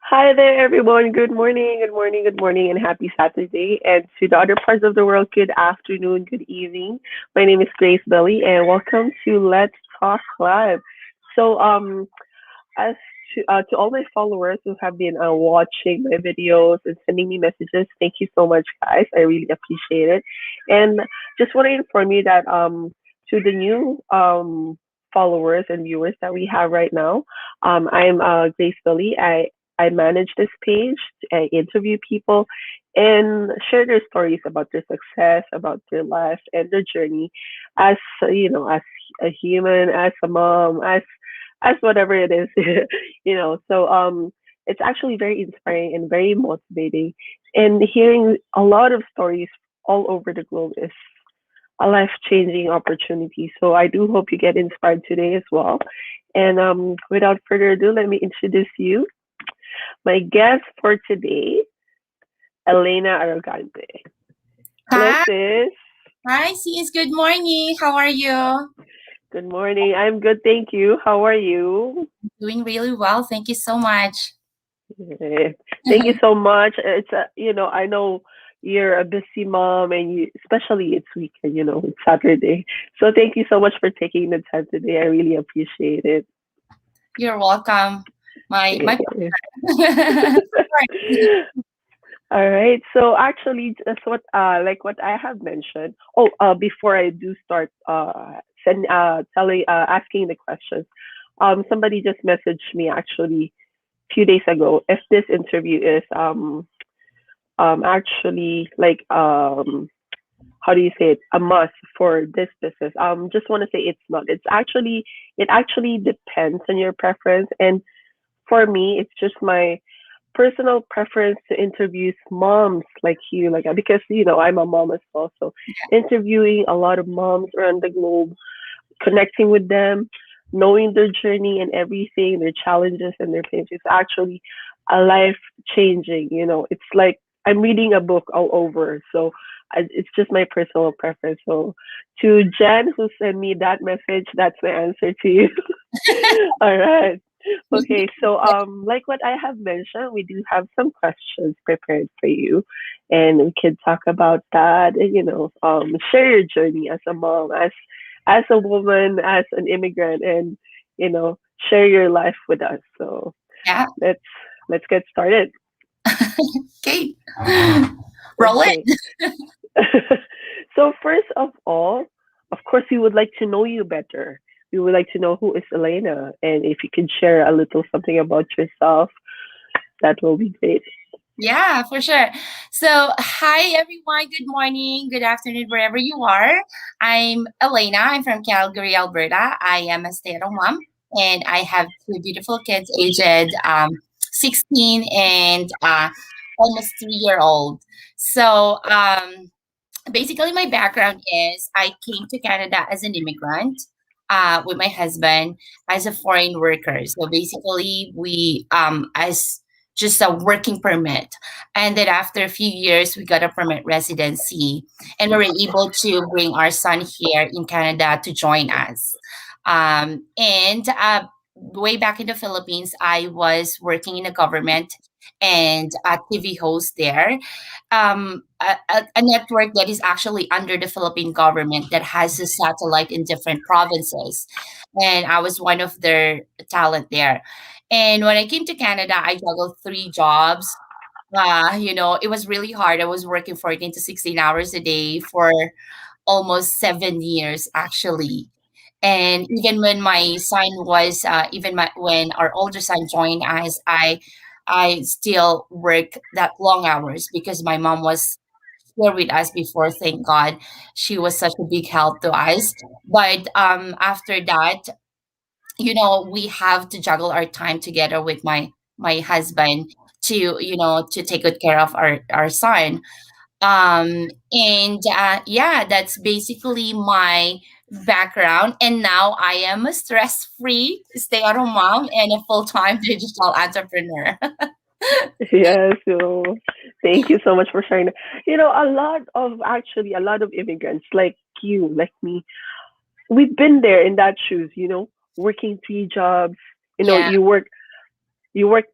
Hi there, everyone. Good morning, good morning, good morning, and happy Saturday. And to the other parts of the world, good afternoon, good evening. My name is Grace Belly, and welcome to Let's Talk Live. So, as to all my followers who have been watching my videos and sending me messages, thank you so much, guys. I really appreciate it. And just want to inform you that to the new followers and viewers that we have right now, I'm Grace Billy. I manage this page. I interview people and share their stories about their success, about their life and their journey as as a human, as a mom, as whatever it is, So it's actually very inspiring and very motivating. And hearing a lot of stories all over the globe is a life changing opportunity. So I do hope you get inspired today as well. And without further ado, let me introduce you. My guest for today, Elena Arrogante. Hello, Hi, sis. hi, sis. Good morning. How are you? Good morning. I'm good, thank you. How are you? Doing really well. Thank you so much. Eh, Thank you so much. I know you're a busy mom, and especially it's weekend. It's Saturday. So thank you so much for taking the time today. I really appreciate it. You're welcome. My Eh, Sorry. All right. So actually, that's what like what I have mentioned. Oh, before I do start telling asking the questions, somebody just messaged me actually a few days ago if this interview is actually like how do you say it, a must for this business. Just want to say it's not. It actually depends on your preference, and for me, it's just my personal preference to interview moms like you, like because I'm a mom as well. So interviewing a lot of moms around the globe, connecting with them, knowing their journey and everything, their challenges and their pains, it's actually a life changing. It's like I'm reading a book all over. So it's just my personal preference. So to Jen who sent me that message, that's my answer to you. All right. Okay, so like what I have mentioned, we do have some questions prepared for you, and we can talk about that. And, share your journey as a mom, as a woman, as an immigrant, and you know, share your life with us. So Yeah. let's let's get started. Okay. Roll Okay. it. So first of all, of course, we would like to know you better. We would like to know who is Elena, and if you can share a little something about yourself, that will be great. Yeah, for sure. So, hi everyone. Good morning, good afternoon, wherever you are. I'm Elena. I'm from Calgary, Alberta. I am a stay-at-home mom, and I have two beautiful kids, aged 16 and almost 3 year old. So, basically, my background is I came to Canada as an immigrant. With my husband as a foreign worker. So basically, we as just a working permit, and then after a few years, we got a permanent residency, and we were able to bring our son here in Canada to join us. And way back in the Philippines, I was working in the government and a TV host there, a network that is actually under the Philippine government that has a satellite in different provinces. And I was one of their talent there. And when I came to Canada, I juggled three jobs. It was really hard. I was working 14 to 16 hours a day for almost 7 years, actually. And even when my son was, when our older son joined us, I still work that long hours because my mom was here with us before. Thank God, she was such a big help to us. But after that, we have to juggle our time together with my husband to to take good care of our son. And yeah, that's basically my background. And now I am a stress-free stay-at-home mom and a full-time digital entrepreneur. Yeah, so thank you so much for sharing. A lot of immigrants like you, like me, we've been there in that shoes, working three jobs. Yeah. You work. you work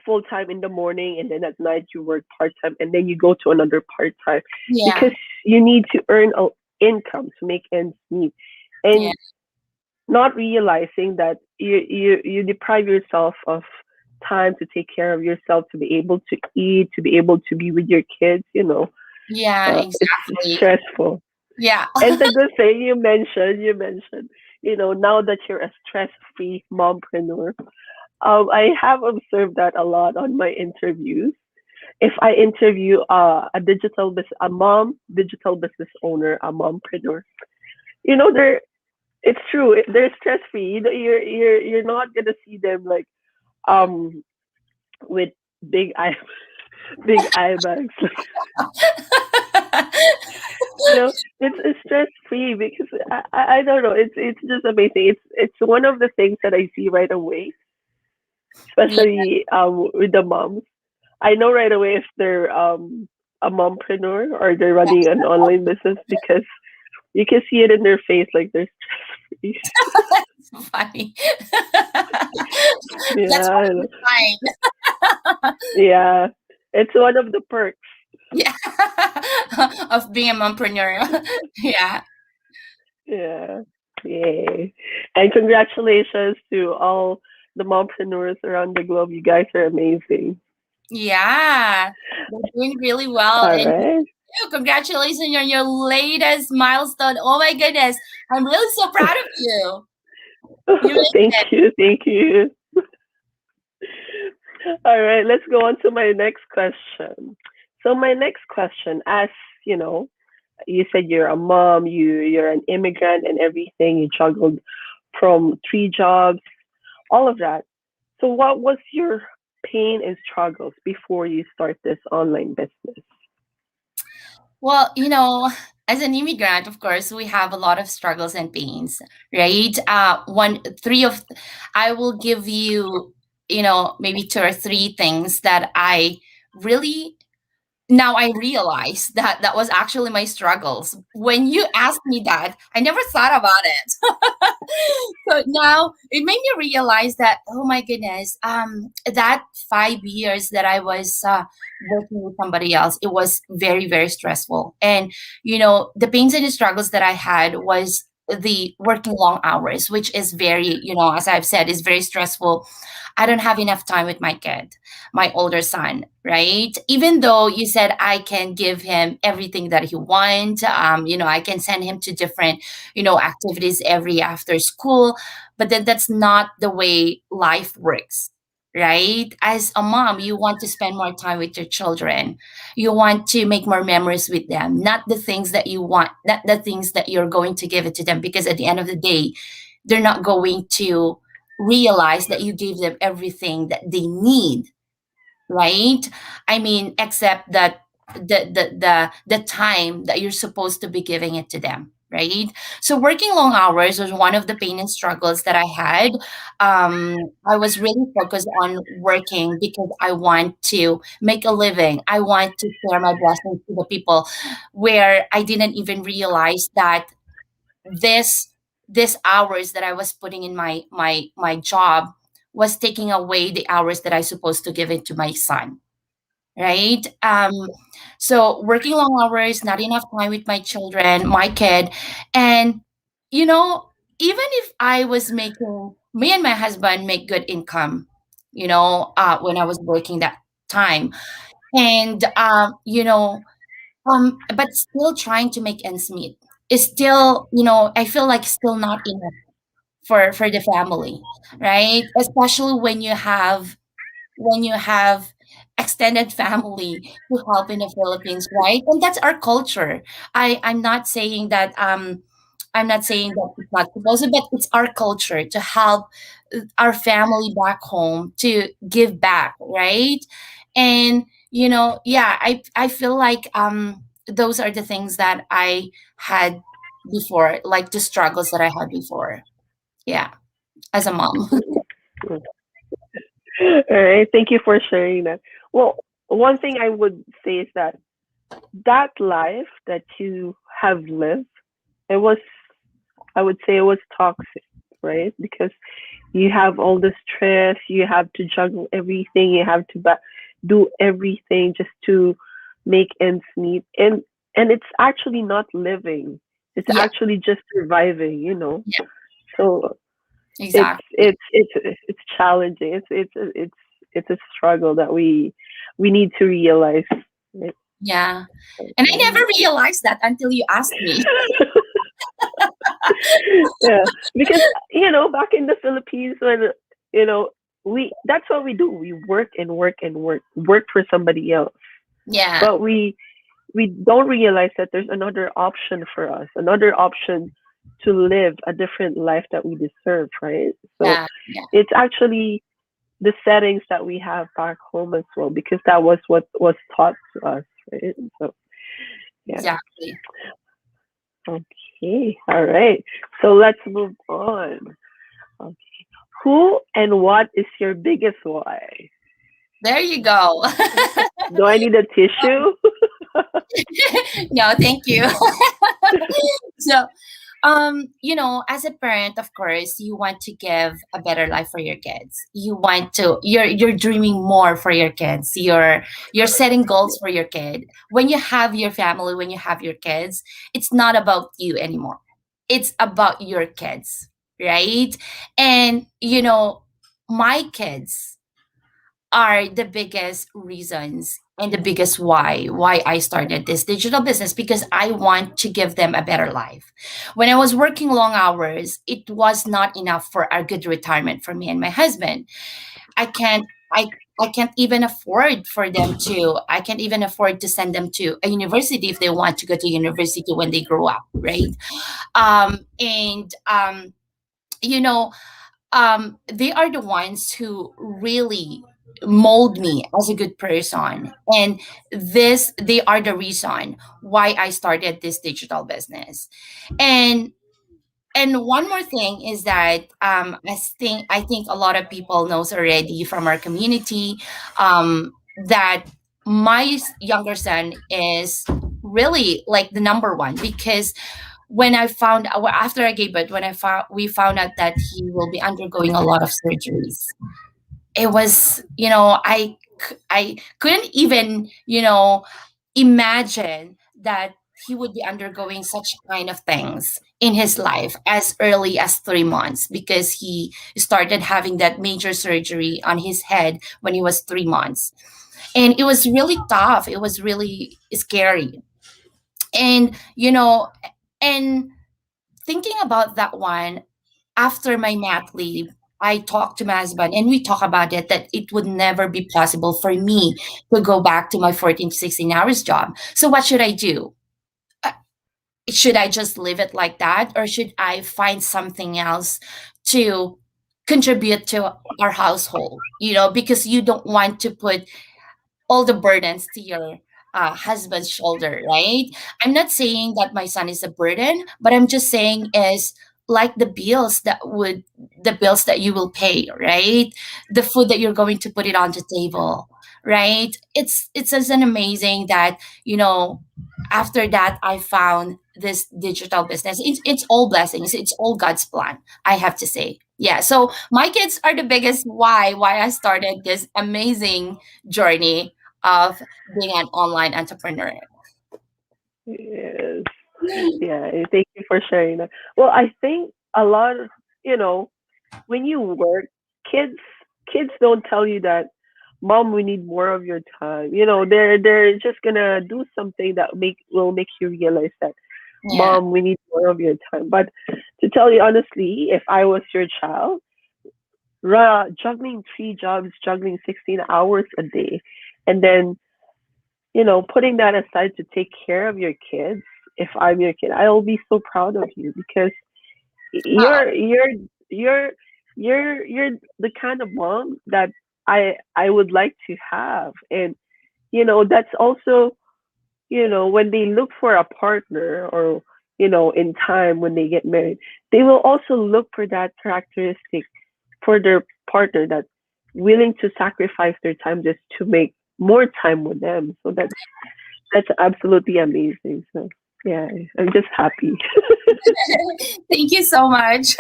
full time in the morning, and then at night you work part time, and then you go to another part time because Yeah. you need to earn a income to make ends meet, Yeah. and not realizing that you deprive yourself of time to take care of yourself, to be able to eat, to be able to be with your kids, Yeah, it's exactly. stressful. Yeah. And the good thing you mentioned, now that you're a stress-free mompreneur, I have observed that a lot on my interviews. If I interview a mom digital business owner, a mompreneur, they're it's true. They're stress-free. You're not gonna see them like um with big eye big eye bags. you know, it's stress-free because I don't know. It's just amazing. It's one of the things that I see right away, Yeah. especially with the moms. I know right away if they're a mompreneur or they're running an online business because you can see it in their face, like they're stress-free. It's funny. That's Yeah, one I of know. the sign. Yeah, it's one of the perks. Yeah. Of being a mompreneur. Yeah. Yeah, yay! And congratulations to all the mompreneurs around the globe. You guys are amazing. Yeah. They're doing really well. All And right. you, congratulations on your latest milestone. Oh my goodness. I'm really so proud of you. You Thank made it. you, thank you. All right, let's go on to my next question. So my next question, as you know, you said you're a mom, you're an immigrant and everything. You juggled from three jobs, all of that. So what was your pain and struggles before you start this online business? Well, as an immigrant, of course, we have a lot of struggles and pains, right? I will give you, maybe two or three things that I really now I realize that that was actually my struggles. When you asked me that, I never thought about it. So now it made me realize that, oh my goodness, that 5 years that I was working with somebody else, it was very, very stressful. And, the pains and the struggles that I had was the working long hours, which is very, as I've said, is very stressful. I don't have enough time with my kid, my older son, right? Even though you said I can give him everything that he wants, I can send him to different, activities every after school, but then that's not the way life works. Right? As a mom, you want to spend more time with your children. You want to make more memories with them, not the things that you want, not the things that you're going to give it to them, because at the end of the day, they're not going to realize that you gave them everything that they need, right? I mean, except that the time that you're supposed to be giving it to them, right? So working long hours was one of the pain and struggles that I had. I was really focused on working because I want to make a living. I want to share my blessings to the people, where I didn't even realize that this this hours that I was putting in my job was taking away the hours that I supposed to give it to my son, right? So working long hours, not enough time with my children, my kid, and you know, even if I was making, me and my husband make good income, when I was working that time, and but still trying to make ends meet is still, I feel like still not enough for the family, right? Especially when you have extended family to help in the Philippines, right? And that's our culture. I'm not saying that it's not supposed to, but it's our culture to help our family back home, to give back, right? And yeah, I feel like those are the things that I had before, like the struggles that I had before. Yeah, as a mom. All right, thank you for sharing that. Well, one thing I would say is that life that you have lived, it was, I would say, it was toxic, right? Because you have all the stress, you have to juggle everything, you have to do everything just to make ends meet, and it's actually not living. It's Yeah, actually just surviving, you know. yeah, So it's exactly. it's it's it's challenging. It's a struggle that we need to realize. Right? Yeah. So, And I yeah. never realized that until you asked me. Yeah, because back in the Philippines, when you know we that's what we do. We work and work and work for somebody else, Yeah, but we don't realize that there's another option for us, another option to live a different life that we deserve, right? So yeah, yeah, it's actually the settings that we have back home as well, because that was what was taught to us, right? So yeah. exactly. Okay. All right. So let's move on. Okay. Who and what is your biggest why? There you go. Do I need a tissue? No, thank you. So, as a parent, of course, you want to give a better life for your kids. You're dreaming more for your kids. You're setting goals for your kid. When you have your family, when you have your kids, it's not about you anymore. It's about your kids, right? And my kids are the biggest reasons and the biggest why I started this digital business, because I want to give them a better life. When I was working long hours, it was not enough for a good retirement for me and my husband. I can't I can't even afford for them to I can't even afford to send them to a university if they want to go to university when they grow up, right? And you know they are the ones who really mold me as a good person, and they are the reason why I started this digital business. And and one more thing is that I think a lot of people knows already from our community, that my younger son is really like the number one, because when I found well, after I gave birth, when we found out that he will be undergoing a lot of surgeries, it was, I couldn't even, imagine that he would be undergoing such kind of things in his life as early as 3 months, because he started having that major surgery on his head when he was 3 months. And it was really tough. It was really scary. And, and thinking about that one, after my mat leave, I talked to my husband and we talked about it, that it would never be possible for me to go back to my 14 to 16 hours job. So what should I do? Uh, Should I just leave it like that, or should I find something else to contribute to our household? Because you don't want to put all the burdens to your husband's shoulder, right? I'm not saying that my son is a burden, but I'm just saying is like the bills that you will pay, right? The food that you're going to put it on the table, right? It's just an amazing that after that I found this digital business. It's all blessings. It's all God's plan, I have to say. Yeah. So my kids are the biggest why I started this amazing journey of being an online entrepreneur. Yes. Yeah. Thank you for sharing that. Well, I think a lot of you know when you work, kids kids don't tell you that, mom, we need more of your time. They're just gonna do something that make you realize that, Yeah. mom, we need more of your time. But to tell you honestly, if I was your child, juggling three jobs, juggling 16 hours a day, and then putting that aside to take care of your kids. If I'm your kid, I'll be so proud of you, because Oh, you're you're the kind of mom that I would like to have. And that's also, when they look for a partner, or in time when they get married, they will also look for that characteristic for their partner, that's willing to sacrifice their time just to make more time with them. So that's absolutely amazing. So yeah, I'm just happy. thank you so much.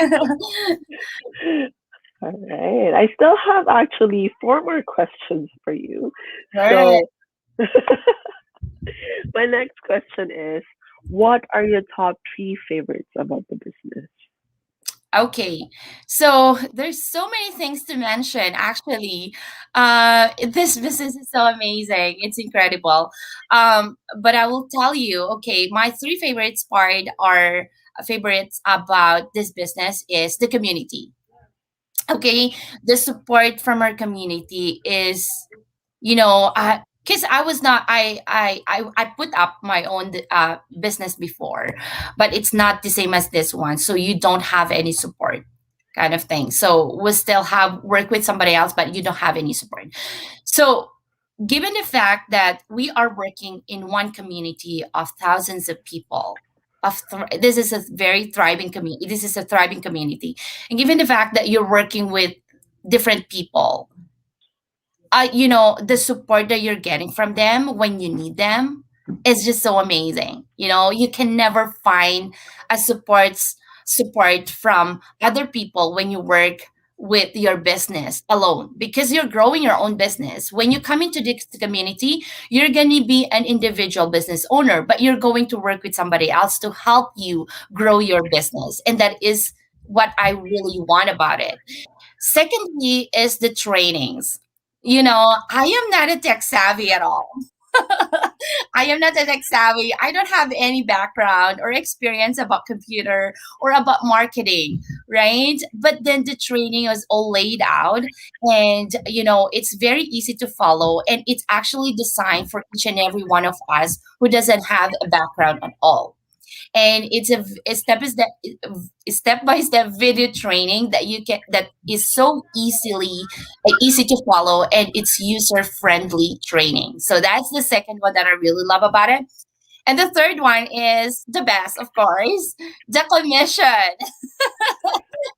All right. I still have actually four more questions for you. Sure. So my next question is, what are your top three favorites about the business? Okay, so there's so many things to mention. Actually, this business is so amazing. It's incredible. But I will tell you. Okay, my three favorites part are favorites about this business is the community. Okay, the support from our community is, because I was not I put up my own business before, but it's not the same as this one, so you don't have any support kind of thing. So we still have work with somebody else, but you don't have any support. So given the fact that we are working in one community of thousands of people, this is a very thriving community, this is a thriving community, and given the fact that you're working with different people, the support that you're getting from them when you need them is just so amazing. You can never find a support from other people when you work with your business alone, because you're growing your own business. When you come into this community, you're going to be an individual business owner, but you're going to work with somebody else to help you grow your business, and that is what I really want about it. Secondly is the trainings. I am not a tech savvy at all. I am not a tech savvy. I don't have any background or experience about computer or about marketing, right? But then the training is all laid out, and it's very easy to follow, and it's actually designed for each and every one of us who doesn't have a background at all. And it's a step by step video training that you can that is so easy to follow, and it's user friendly training. So that's the second one that I really love about it. And the third one is the best, of course, the commission.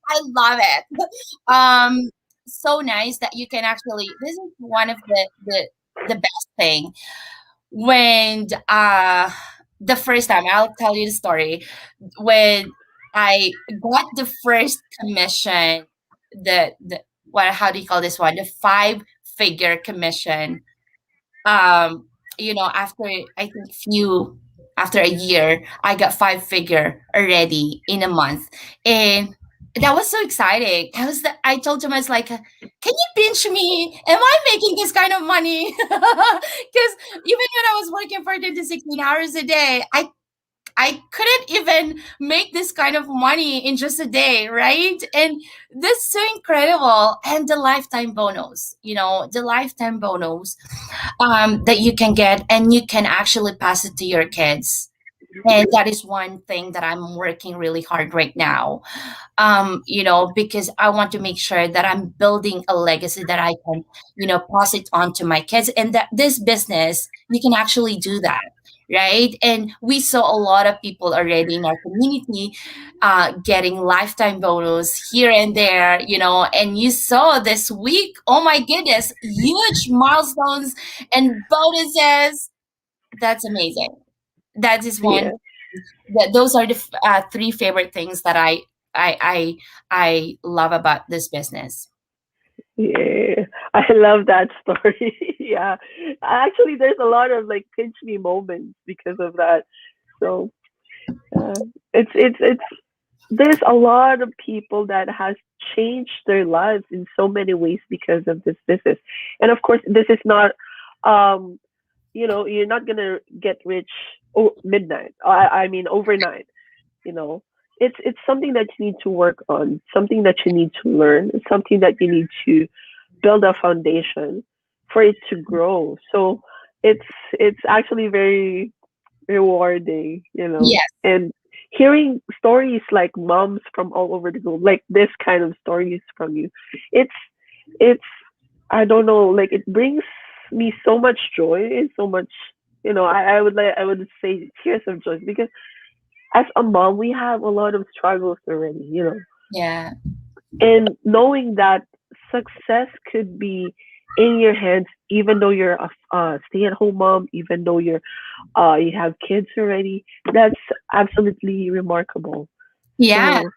I love it. So nice that you can actually, this is one of the best thing when the first time, I'll tell you the story. When I got the first commission, the what, how do you call this one? The five-figure commission. After I think after a year, I got five-figure already in a month, and that was so exciting. I told him, I was like, "Can you pinch me? Am I making this kind of money?" Because even when I was working 14 to 16 hours a day, I couldn't even make this kind of money in just a day, right? And that's so incredible. And the lifetime bonus, the lifetime bonus that you can get, and you can actually pass it to your kids. And that is one thing that I'm working really hard right now, because I want to make sure that I'm building a legacy that I can, pass it on to my kids, and that this business, you can actually do that. Right. And we saw a lot of people already in our community getting lifetime bonus here and there, and you saw this week, oh my goodness, huge milestones and bonuses. That's amazing. That is one. Yeah. Those are the three favorite things that I I I love about this business. Yeah, I love that story. Yeah, actually, there's a lot of like pinch me moments because of that. So uh, it's there's a lot of people that has changed their lives in so many ways because of this business. And of course, this is not, um, you're not gonna get rich midnight. I mean overnight. You know, it's something that you need to work on, something that you need to learn, something that you need to build a foundation for it to grow. So it's it's actually very rewarding, Yes. and hearing stories like moms from all over the globe, like this kind of stories from you, it's it's I don't know, like it brings me so much joy and so much, I would say tears of joy because as a mom we have a lot of struggles already, Yeah. and knowing that success could be in your hands even though you're a stay-at-home mom, even though you have kids already, that's absolutely remarkable. Yeah. So,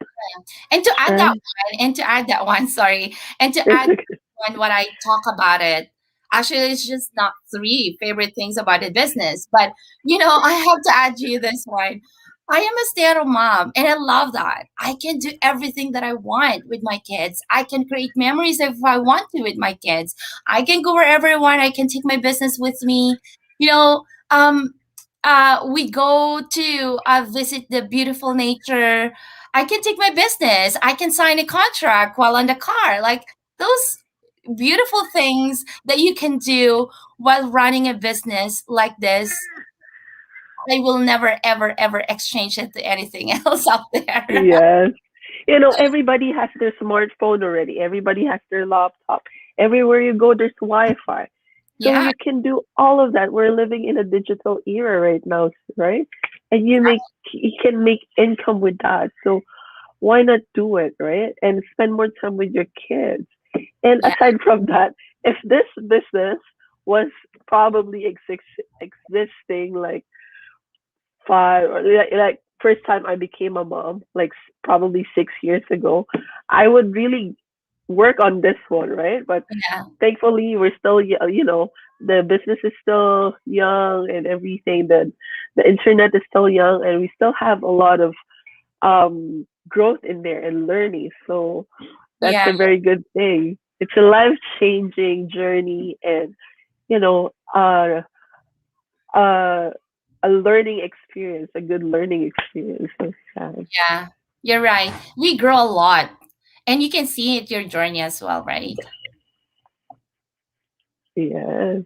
And to add that right? one, and to add that one, sorry, and to It's add okay. one, what I talk about it, actually, it's just not three favorite things about the business, but I have to add you this one. I am a stay-at-home mom, and I love that. I can do everything that I want with my kids. I can create memories if I want to with my kids. I can go wherever I want. I can take my business with me. You know, um, we go to visit the beautiful nature. I can take my business. I can sign a contract while on the car. Like those beautiful things that you can do while running a business like this. I will never, ever, ever exchange it to anything else out there. Yes. You know, everybody has their smartphone already. Everybody has their laptop. Everywhere you go, there's Wi-Fi. So Yeah, you can do all of that. We're living in a digital era right now, right? And you can make income with that. So why not do it, right? And spend more time with your kids. And yeah, aside from that, if this business was probably existing like five or like first time I became a mom, like probably 6 years ago, I would really work on this one, right? But yeah, thankfully, we're still, the business is still young and everything. The internet is still young, and we still have a lot of growth in there and learning. So that's yeah, a very good thing. It's a life changing journey, and you know, uh, uh, a learning experience, a good learning experience. So, yeah. You're right. We grow a lot, and you can see it your journey as well, right? yes.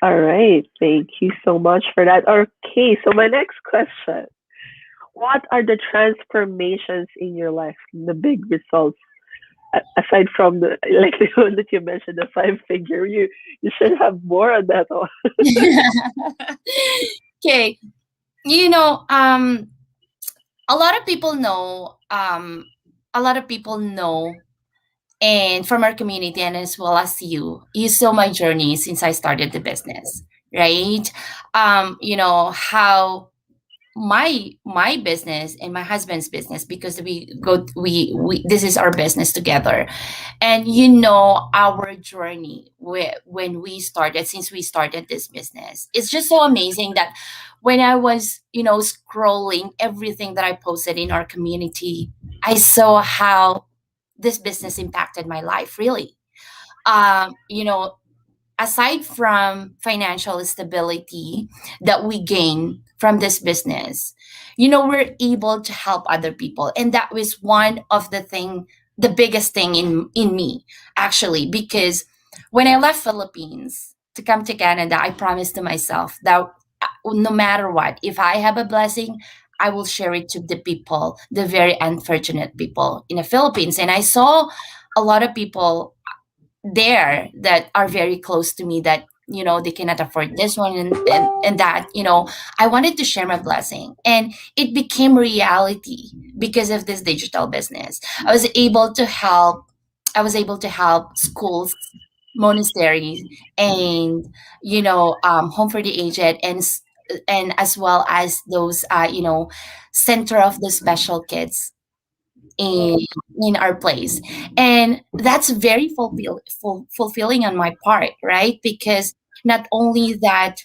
All right. Thank you so much for that. Okay. So my next question: what are the transformations in your life? The big results, aside from the like the one that you mentioned, the five figure. You should have more on that one. Okay. You know, a lot of people know. A lot of people know and from our community and as well as you saw my journey since I started the business, right? How my business and my husband's business, because we this is our business together, and our journey when we started, since we started this business, it's just so amazing that when I was scrolling everything that I posted in our community, I saw how this business impacted my life, really. You know Aside from financial stability that we gain from this business, we're able to help other people. And that was one of the biggest thing in me, actually, because when I left Philippines to come to Canada, I promised to myself that no matter what, if I have a blessing, I will share it to the people, the very unfortunate people in the Philippines. And I saw a lot of people there that are very close to me that they cannot afford this one and that. I wanted to share my blessing, and it became reality because of this digital business. I was able to help schools, monasteries, and home for the aged, and as well as those center of the special kids in in our place. And that's very fulfilling on my part, right? Because not only that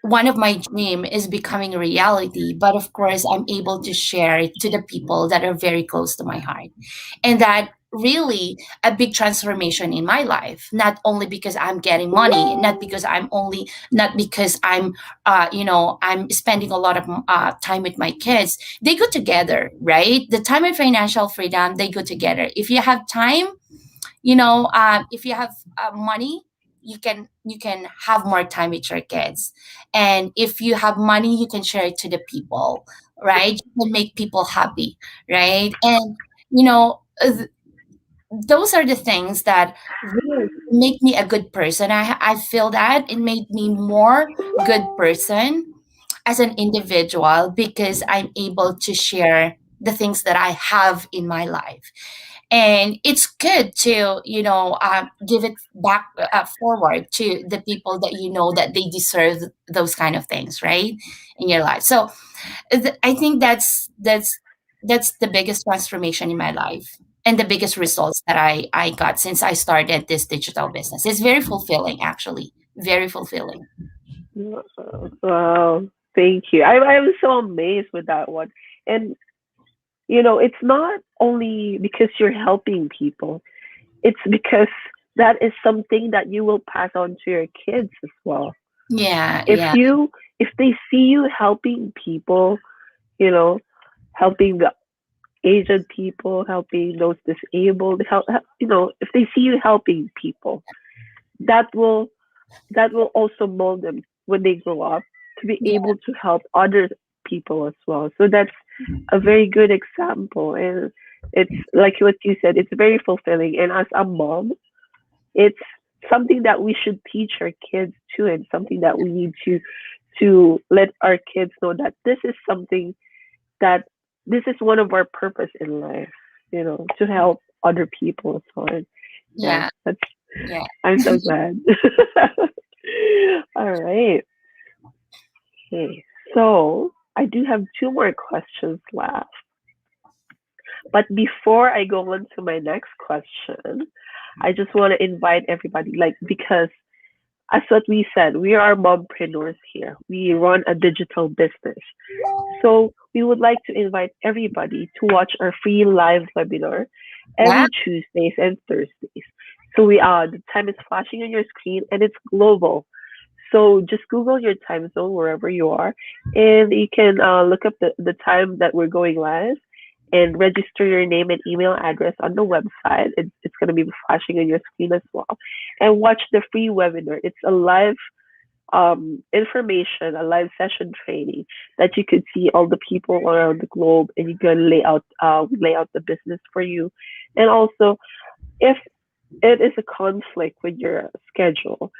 one of my dream is becoming a reality, but of course I'm able to share it to the people that are very close to my heart. And that really a big transformation in my life, not only because I'm getting money, not because I'm spending a lot of time with my kids. They go together, right? The time and financial freedom, they go together. If you have time, if you have money, you can have more time with your kids. And if you have money, you can share it to the people, right? You can make people happy, right? And you know th- those are the things that really make me a good person. I feel that it made me more good person as an individual because I'm able to share the things that I have in my life. And it's good to give it back forward to the people that that they deserve those kind of things, right, in your life. So I think that's that's the biggest transformation in my life and the biggest results that I got since I started this digital business. It's very fulfilling, actually, very fulfilling. Wow, thank you. I was so amazed with that one. And it's not only because you're helping people, it's because that is something that you will pass on to your kids as well. Yeah, If yeah, you if they see you helping people, you know, helping the aged people, helping those disabled, if they see you helping people, that will that will also mold them when they grow up to be yeah, able to help other people as well. So that's a very good example. And it's like what you said, it's very fulfilling. And as a mom, it's something that we should teach our kids too, and something that we need to let our kids know that this is something that this is one of our purpose in life, to help other people as well. And yeah, yeah, that's yeah. I'm so glad. All right. Okay. So I do have two more questions left. But before I go on to my next question, I just want to invite everybody, like, because as what we said, we are mompreneurs here. We run a digital business. So we would like to invite everybody to watch our free live webinar Yeah. every Tuesdays and Thursdays. So the time is flashing on your screen and it's global. So just Google your time zone wherever you are, and you can look up the time that we're going live and register your name and email address on the website. It's going to be flashing on your screen as well. And watch the free webinar. It's a live information, a live session training that you could see all the people around the globe, and you can lay out the business for you. And also, if it is a conflict with your schedule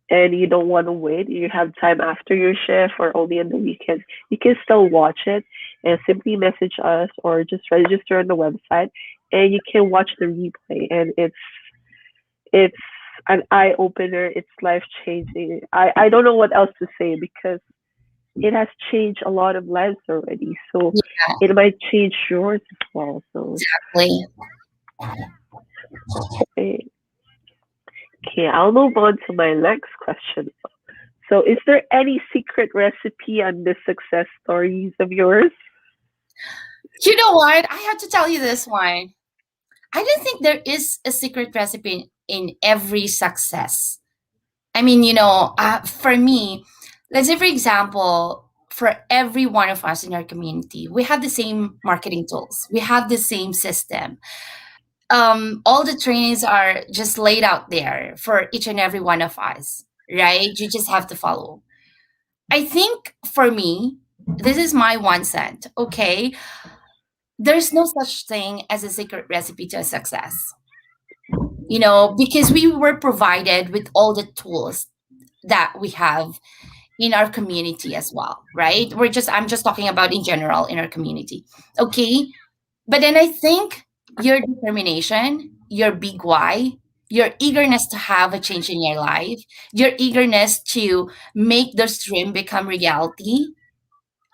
and you don't want to wait, you have time after your shift or only on the weekend, you can still watch it and simply message us or just register on the website and you can watch the replay. And it's an eye opener, it's life changing. I don't know what else to say because it has changed a lot of lives already. So Yeah, it might change yours as well. So exactly. eh, okay, I'll move on to my next question. So, is there any secret recipe on the success stories of yours? You know what? I have to tell you this one. I don't think there is a secret recipe in every success. I mean, for me, let's say, for example, for every one of us in our community, we have the same marketing tools, we have the same system. All the trainings are just laid out there for each and every one of us, right? You just have to follow. I think for me, this is my 1 cent, okay? There's no such thing as a secret recipe to a success, because we were provided with all the tools that we have in our community as well, right? I'm just talking about in general in our community. Okay. But then I think your determination, your big why, your eagerness to have a change in your life, your eagerness to make those dream become reality,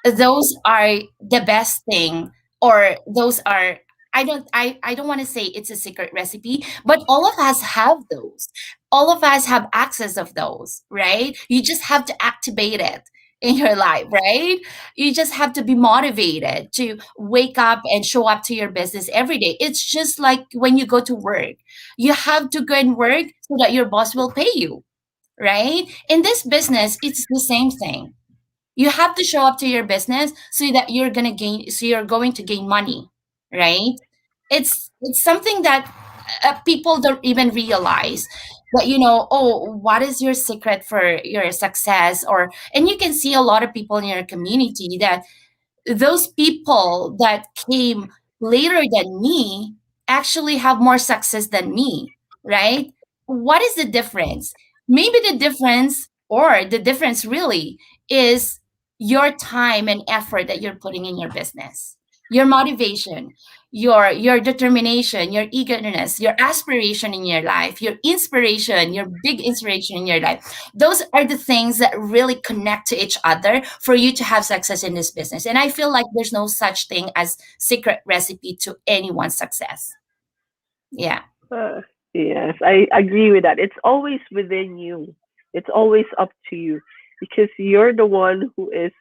those are the best thing, or those are, I don't want to say it's a secret recipe, but all of us have those, all of us have access of those, right? You just have to activate it in your life, right? You just have to be motivated to wake up and show up to your business every day. It's just like when you go to work, you have to go and work so that your boss will pay you, right? In this business, it's the same thing. You have to show up to your business so that you're going to gain money, right? It's something that people don't even realize that, oh, what is your secret for your success? Or, and you can see a lot of people in your community that those people that came later than me actually have more success than me, right? What is the difference? Maybe the difference really is your time and effort that you're putting in your business, your motivation. your determination, your eagerness, your aspiration in your life, your inspiration, your big inspiration in your life. Those are the things that really connect to each other for you to have success in this business. And I feel like there's no such thing as secret recipe to anyone's success. Yeah. Uh, yes, I agree with that. It's always within you. It's always up to you because you're the one who is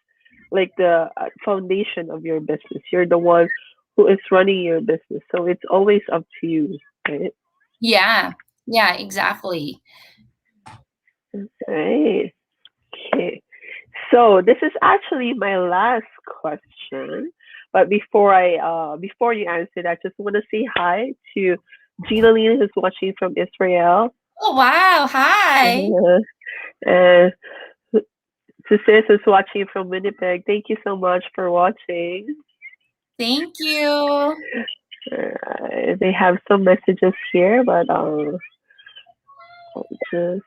like the foundation of your business. You're the one who is running your business. So it's always up to you, right? Yeah. Yeah, exactly. Right. Okay. So this is actually my last question. But before you answer that, just want to say hi to Gina Lena who's watching from Israel. Oh, wow. Hi. Uh, and to sis who's watching from Winnipeg. Thank you so much for watching. Thank you. They have some messages here, but I'll just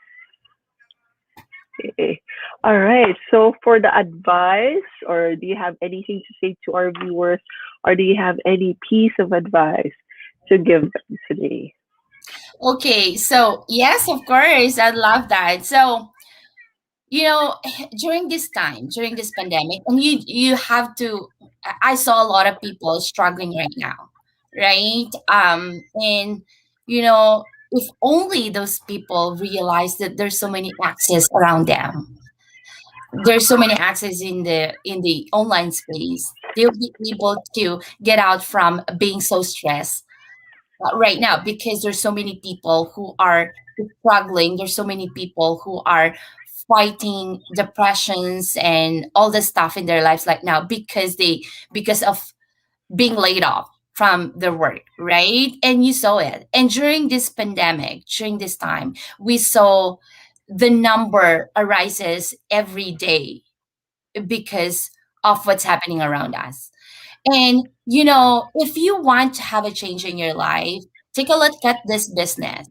okay. All right. So for the advice, or do you have anything to say to our viewers, or do you have any piece of advice to give them today? Okay. So, yes, of course. I love that. So, you know, during this time, during this pandemic, and you have to, I saw a lot of people struggling right now, right? And you know, if only those people realize that there's so many access around them, there's so many access in the online space, they'll be able to get out from being so stressed right now, because there's so many people who are struggling, there's so many people who are fighting depressions and all this stuff in their lives like now, because of being laid off from their work, right? And you saw it. And during this pandemic, during this time, we saw the number arises every day because of what's happening around us. And you know, if you want to have a change in your life, take a look at this business.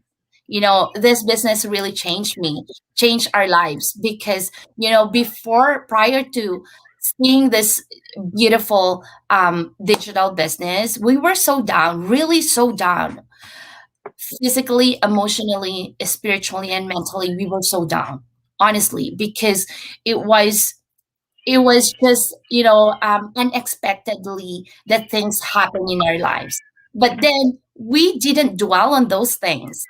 You know, this business really changed me, changed our lives, because you know, before, prior to seeing this beautiful digital business, we were so down, really so down, physically, emotionally, spiritually, and mentally. We were so down, honestly, because it was it was just, you know, unexpectedly that things happen in our lives, but then we didn't dwell on those things.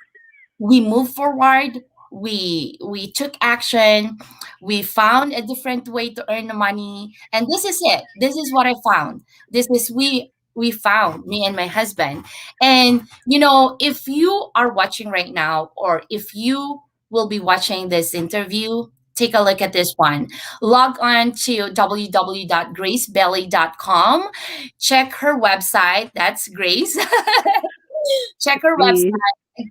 We moved forward, we took action, we found a different way to earn the money, and this is it, this is what I found, this is we found, me and my husband. And you know, if you are watching right now, or if you will be watching this interview, take a look at this one. Log on to www.gracebelly.com, check her website, that's Grace. Check her The website,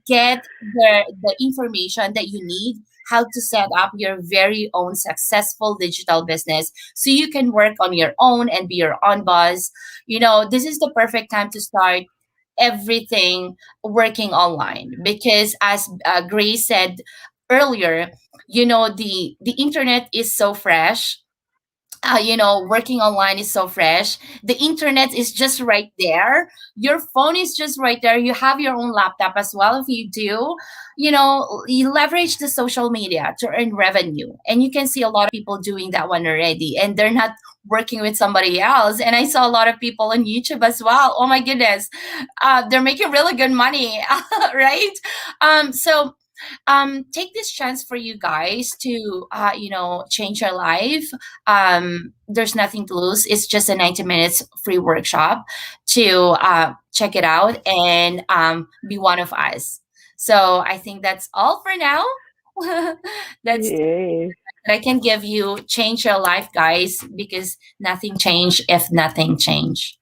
get the information that you need, how to set up your very own successful digital business so you can work on your own and be your own boss. You know, this is the perfect time to start everything working online, because as Grace said earlier, you know, the internet is so fresh. You know, working online is so fresh. The internet is just right there. Your phone is just right there. You have your own laptop as well. If you do, you know, you leverage the social media to earn revenue. And you can see a lot of people doing that one already. And they're not working with somebody else. And I saw a lot of people on YouTube as well. Oh my goodness. They're making really good money, right? So take this chance for you guys to you know, change your life. There's nothing to lose, it's just a 90 minutes free workshop to check it out and be one of us. So I think that's all for now. That's yay. that I can give you. Change your life, guys, because nothing changed if nothing changed.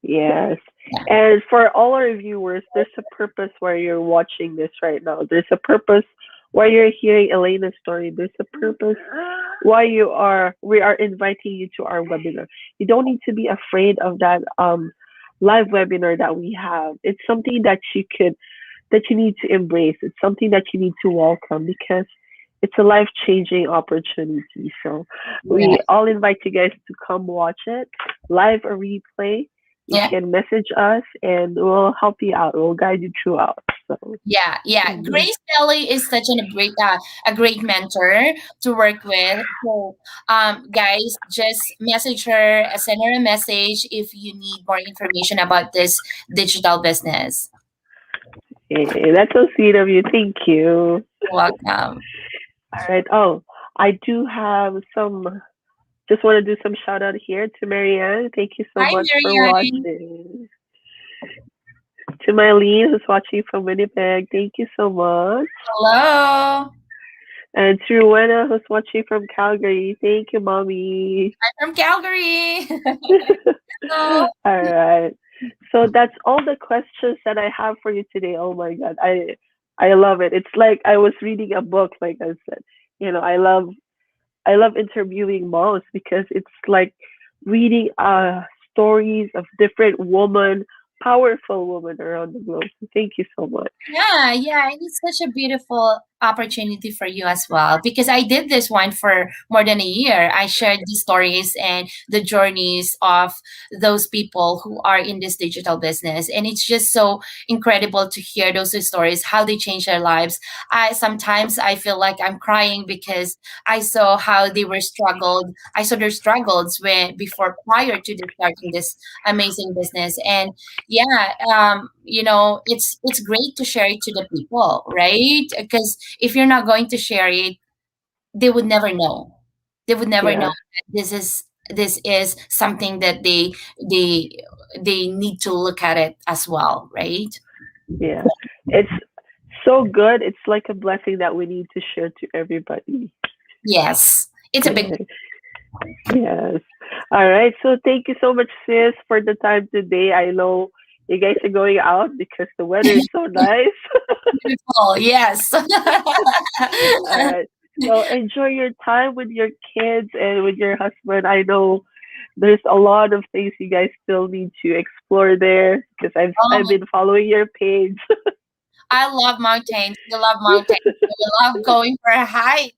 Yes. Yeah. And for all our viewers, there's a purpose why you're watching this right now. There's a purpose why you're hearing Elena's story. There's a purpose why we are inviting you to our webinar. You don't need to be afraid of that live webinar that we have. It's something that you need to embrace. It's something that you need to welcome because it's a life changing opportunity. So Yeah. we all invite you guys to come watch it, live or replay. you Yeah. can message us and we'll help you out. We'll guide you throughout. So, Yeah, yeah. mhm. Grace Kelly is such a great mentor to work with. So, guys, just message her, send her a message if you need more information about this digital business. Hey, that's so sweet of you. Thank you. You're welcome. All right. Oh, I do have some. Just want to do some shout out here to Marianne. Thank you so Hi, much for Marianne. watching. To Mylene, who's watching from Winnipeg, thank you so much. Hello. And to Rowena, who's watching from Calgary, thank you, mommy. I'm from Calgary. Hello. All right. So that's all the questions that I have for you today. Oh my God, I love it. It's like I was reading a book, like I said. I love interviewing moms because it's like reading stories of different women, powerful women around the globe. So thank you so much. Yeah, yeah, and it's such a beautiful opportunity for you as well because I did this one for more than a year. I shared the stories and the journeys of those people who are in this digital business, and it's just so incredible to hear those stories, how they change their lives. I sometimes I feel like I'm crying because I saw how they were struggled. I saw their struggles when before prior to the starting this amazing business, and yeah, it's great to share it to the people, right? Because if you're not going to share it, they would never know. They would never know Yeah, that this is something that they they need to look at it as well, right? yeah. It's so good. It's like a blessing that we need to share to everybody. Yes, it's a big. Yeah. Yes. All right. So thank you so much, sis, for the time today. I know you guys are going out because the weather is so nice. Beautiful. Yes. All right. So enjoy your time with your kids and with your husband. I know there's a lot of things you guys still need to explore there because I've Oh, been following your page. I love mountains. We love mountains. We love going for a hike.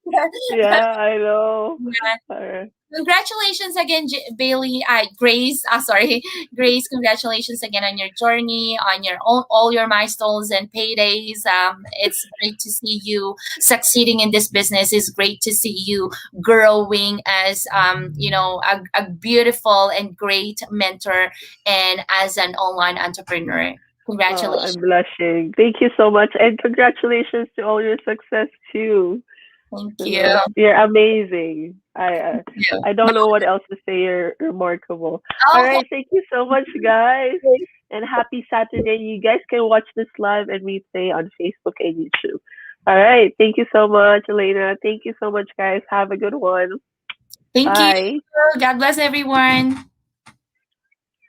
Yeah, I know. Yeah. All right. Congratulations again, Bailey. Grace. Sorry, Grace. Congratulations again on your journey, on your own, all your milestones and paydays. It's great to see you succeeding in this business. It's great to see you growing as a beautiful and great mentor and as an online entrepreneur. Oh, Congratulations. I'm blushing. Thank you so much, and congratulations to all your success too. Thank You you. know, you're amazing. Thank you. I don't know what else to say. You're remarkable. All Oh, right, thank you so much, guys, and happy Saturday. You guys can watch this live and replay on Facebook and YouTube. All right, thank you so much, Elena. Thank you so much, guys. Have a good one. thank you. Bye. God bless everyone.